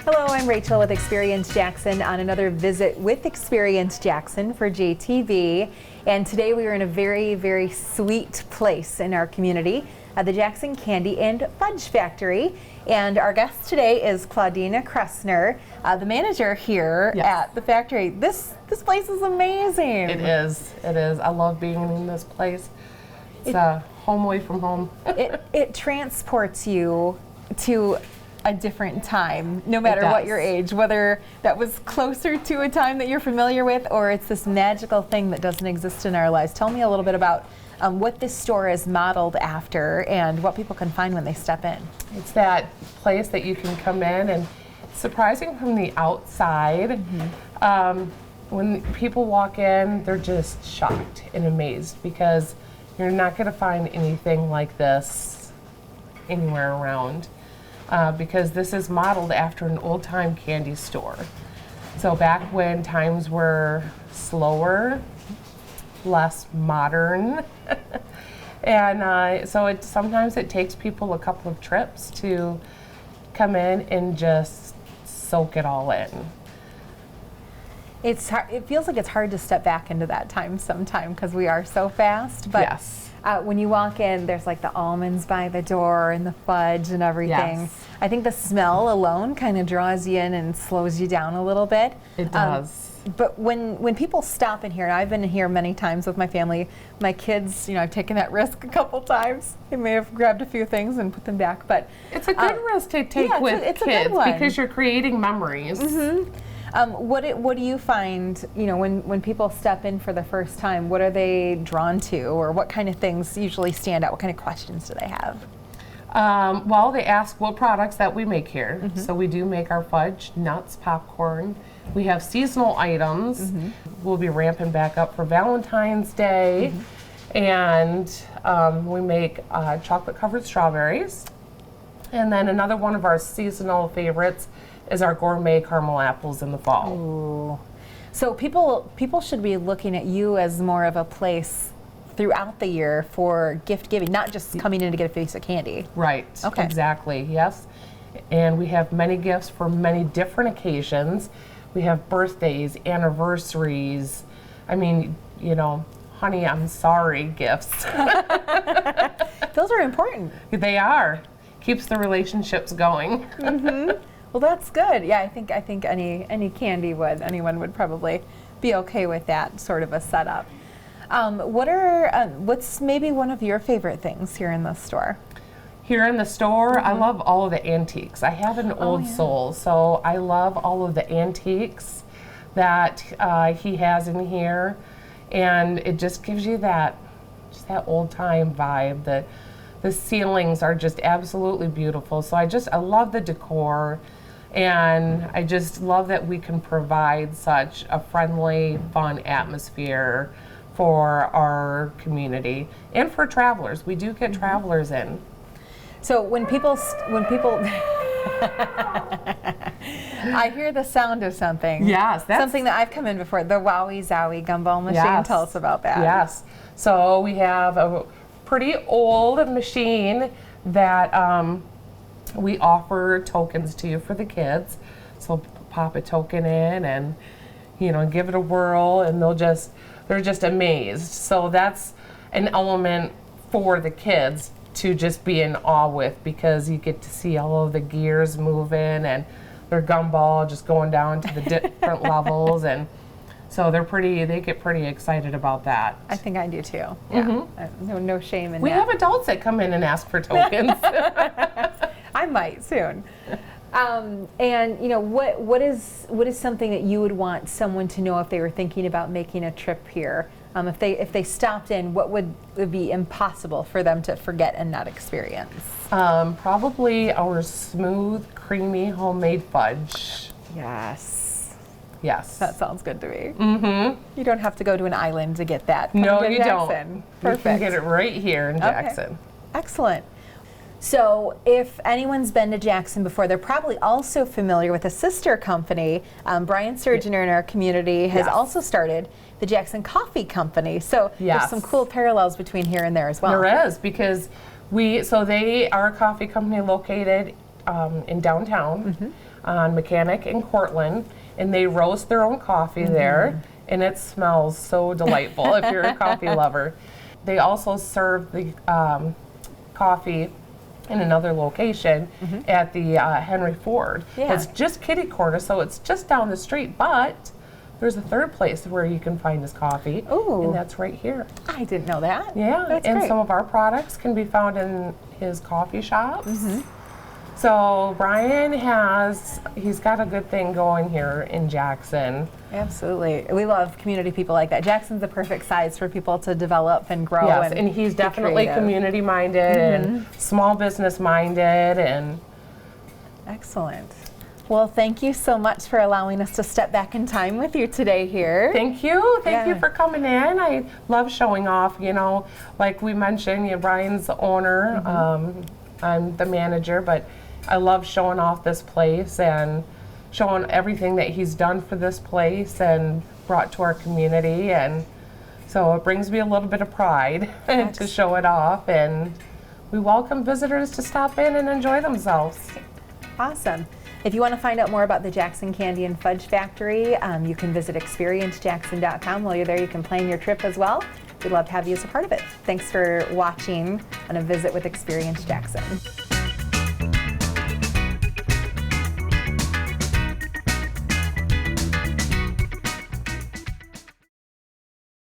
Hello, I'm Rachel with Experience Jackson on another visit with Experience Jackson for JTV. And today we are in a very, very sweet place in our community, the Jackson Candy and Fudge Factory. And our guest today is Claudina Kressner, the manager here at the factory. This place is amazing. It is. It is. I love being in this place. It's home away from home. it transports you to a different time, no matter what your age, whether that was closer to a time that you're familiar with or it's this magical thing that doesn't exist in our lives. Tell me a little bit about what this store is modeled after and what people can find when they step in. It's that place that you can come in and surprising from the outside. When people walk in, they're just shocked and amazed because you're not going to find anything like this anywhere around. Because this is modeled after an old-time candy store. So back when times were slower, less modern, and so sometimes it takes people a couple of trips to come in and just soak it all in. It's hard, it feels like it's hard to step back into that time sometime because we are so fast. But yes. When you walk in, there's like the almonds by the door and the fudge and everything. Yes. I think the smell alone kind of draws you in and slows you down a little bit. It does. But when people stop in here, and I've been here many times with my family, my kids, I've taken that risk a couple times. They may have grabbed a few things and put them back, but it's a good risk to take with kids because you're creating memories. What do you find, when people step in for the first time, what are they drawn to, or what kind of things usually stand out? What kind of questions do they have? Well, they ask what products that we make here. So we do make our fudge, nuts, popcorn. We have seasonal items. We'll be ramping back up for Valentine's Day. And we make chocolate-covered strawberries. And then another one of our seasonal favorites is our gourmet caramel apples in the fall. Ooh. So people should be looking at you as more of a place throughout the year for gift giving, not just coming in to get a piece of candy. Right. Okay. Exactly. Yes. And we have many gifts for many different occasions. We have birthdays, anniversaries. I mean, honey, I'm sorry gifts. Those are important. They are. Keeps the relationships going. Well, that's good. Yeah, I think any candy anyone would probably be okay with that sort of a setup. What's maybe one of your favorite things here in the store? Here in the store, I love all of the antiques. I have an old soul, so I love all of the antiques that he has in here, and it just gives you that old time vibe. The ceilings are just absolutely beautiful. So I love the decor. And I just love that we can provide such a friendly, fun atmosphere for our community and for travelers. We do get travelers in. So when people I hear the sound of something. Yes, that's something that I've come in before, the Wowie Zowie gumball machine. Yes. Tell us about that. Yes. So we have a pretty old machine that we offer tokens to for the kids. So pop a token in and give it a whirl, and they're just amazed. So that's an element for the kids to just be in awe with, because you get to see all of the gears moving and their gumball just going down to the different levels, and so they get pretty excited about that. I think I do too. Yeah. No shame in that. We have adults that come in and ask for tokens. I might soon. And what is something that you would want someone to know if they were thinking about making a trip here? If they stopped in, what would be impossible for them to forget and not experience? Probably our smooth, creamy homemade fudge. Yes. Yes. That sounds good to me. You don't have to go to an island to get that. No, you Jackson. don't. Perfect. You can get it right here in Jackson. Okay. Excellent. So if anyone's been to Jackson before, they're probably also familiar with a sister company. Brian Surgener in our community has also started the Jackson Coffee Company. So there's some cool parallels between here and there as well. There is, because they are a coffee company located in downtown on Mechanic and Cortland, and they roast their own coffee there, and it smells so delightful if you're a coffee lover. They also serve the coffee in another location at the Henry Ford. Yeah. It's just kitty corner, so it's just down the street, but there's a third place where you can find his coffee, Ooh. and that's right here. I didn't know that. Yeah, That's and great. some of our products can be found in his coffee shops. So Brian he's got a good thing going here in Jackson. Absolutely. We love community people like that. Jackson's the perfect size for people to develop and grow. Yes, and he's be definitely creative. community minded and small business minded, and Excellent. Well, thank you so much for allowing us to step back in time with you today here. thank you Yeah. for coming in. I love showing off, like we mentioned, Brian's the owner, I'm the manager, but I love showing off this place and showing everything that he's done for this place and brought to our community, and so it brings me a little bit of pride to show it off, and we welcome visitors to stop in and enjoy themselves. Awesome. If you want to find out more about the Jackson Candy and Fudge Factory, you can visit experiencejackson.com. While you're there, you can plan your trip as well. We'd love to have you as a part of it. Thanks for watching on a visit with Experience Jackson.